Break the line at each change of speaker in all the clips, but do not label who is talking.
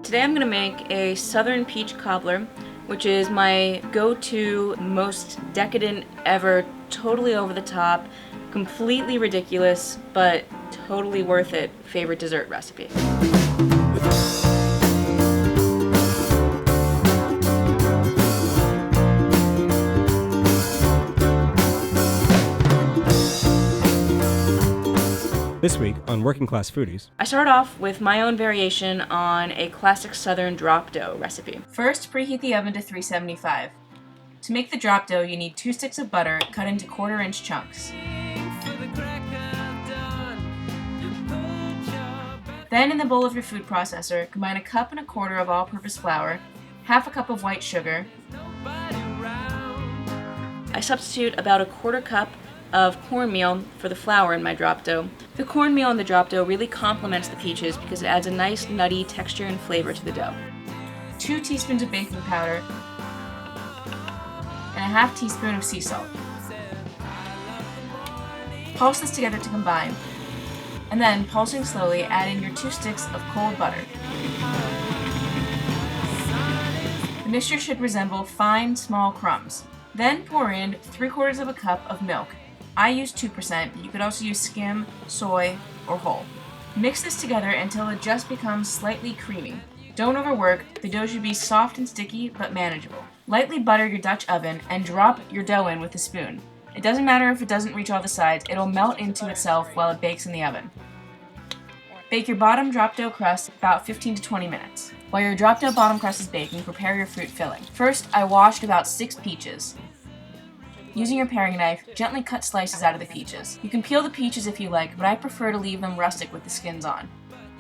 Today I'm going to make a southern peach cobbler, which is my go-to, most decadent ever, totally over the top, completely ridiculous, but totally worth it favorite dessert recipe.
This week on Working Class Foodies,
I start off with my own variation on a classic southern drop dough recipe. First, preheat the oven to 375. To make the drop dough, you need 2 sticks of butter cut into 1/4-inch chunks. Then, in the bowl of your food processor, combine 1 1/4 cups of all-purpose flour, 1/2 cup of white sugar. I substitute about 1/4 cup of cornmeal for the flour in my drop dough. The cornmeal in the drop dough really complements the peaches because it adds a nice nutty texture and flavor to the dough. 2 teaspoons of baking powder and 1/2 teaspoon of sea salt. Pulse this together to combine, and then, pulsing slowly, add in your 2 sticks of cold butter. The mixture should resemble fine, small crumbs. Then pour in 3/4 cup of milk. I use 2%, but you could also use skim, soy, or whole. Mix this together until it just becomes slightly creamy. Don't overwork, the dough should be soft and sticky, but manageable. Lightly butter your Dutch oven and drop your dough in with a spoon. It doesn't matter if it doesn't reach all the sides, it'll melt into itself while it bakes in the oven. Bake your bottom drop dough crust about 15 to 20 minutes. While your drop dough bottom crust is baking, prepare your fruit filling. First, I washed about 6 peaches. Using your paring knife, gently cut slices out of the peaches. You can peel the peaches if you like, but I prefer to leave them rustic with the skins on.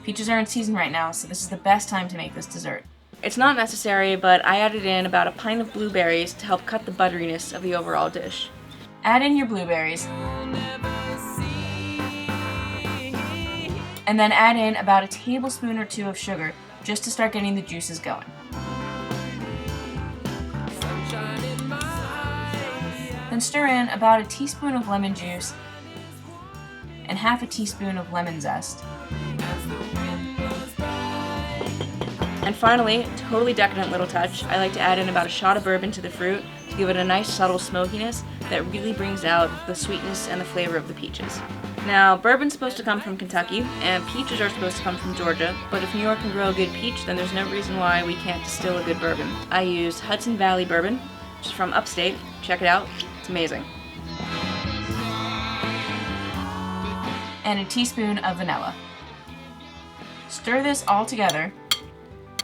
Peaches are in season right now, so this is the best time to make this dessert. It's not necessary, but I added in about 1 pint of blueberries to help cut the butteriness of the overall dish. Add in your blueberries, and then add in about 1 tablespoon or 2 of sugar just to start getting the juices going. Then stir in about 1 teaspoon of lemon juice and 1/2 teaspoon of lemon zest. And finally, totally decadent little touch, I like to add in about a shot of bourbon to the fruit to give it a nice subtle smokiness that really brings out the sweetness and the flavor of the peaches. Now, bourbon's supposed to come from Kentucky, and peaches are supposed to come from Georgia, but if New York can grow a good peach, then there's no reason why we can't distill a good bourbon. I use Hudson Valley bourbon, which is from upstate. Check it out, it's amazing. And 1 teaspoon of vanilla. Stir this all together,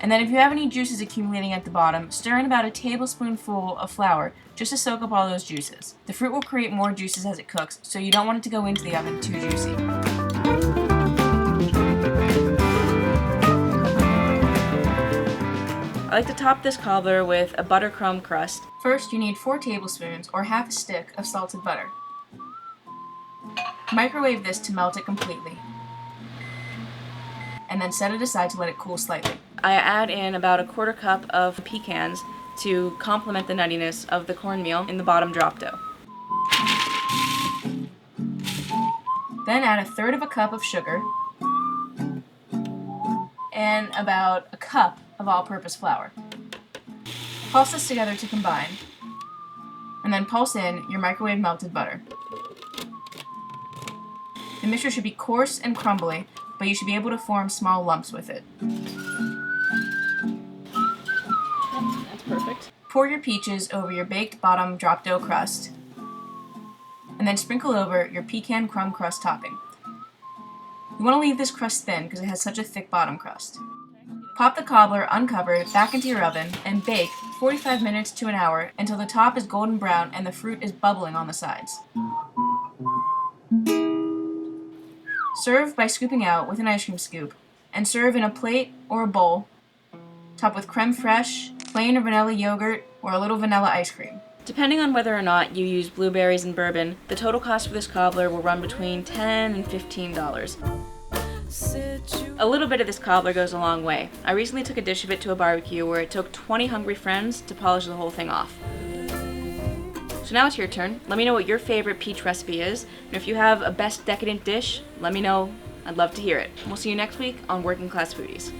and then if you have any juices accumulating at the bottom, stir in about 1 tablespoonful of flour just to soak up all those juices. The fruit will create more juices as it cooks, so you don't want it to go into the oven too juicy. I like to top this cobbler with a buttercrumb crust. First, you need 4 tablespoons or 1/2 stick of salted butter. Microwave this to melt it completely, and then set it aside to let it cool slightly. I add in about 1/4 cup of pecans to complement the nuttiness of the cornmeal in the bottom drop dough. Then add 1/3 cup of sugar and about 1 cup of all-purpose flour. Pulse this together to combine, and then pulse in your microwave melted butter. The mixture should be coarse and crumbly, but you should be able to form small lumps with it. That's perfect. Pour your peaches over your baked bottom drop dough crust, and then sprinkle over your pecan crumb crust topping. You want to leave this crust thin because it has such a thick bottom crust. Pop the cobbler uncovered back into your oven and bake 45 minutes to an hour until the top is golden brown and the fruit is bubbling on the sides. Serve by scooping out with an ice cream scoop, and serve in a plate or a bowl, topped with creme fraiche, plain or vanilla yogurt, or a little vanilla ice cream. Depending on whether or not you use blueberries and bourbon, the total cost for this cobbler will run between $10 and $15. A little bit of this cobbler goes a long way. I recently took a dish of it to a barbecue where it took 20 hungry friends to polish the whole thing off. So now it's your turn. Let me know what your favorite peach recipe is, and if you have a best decadent dish, let me know. I'd love to hear it. We'll see you next week on Working Class Foodies.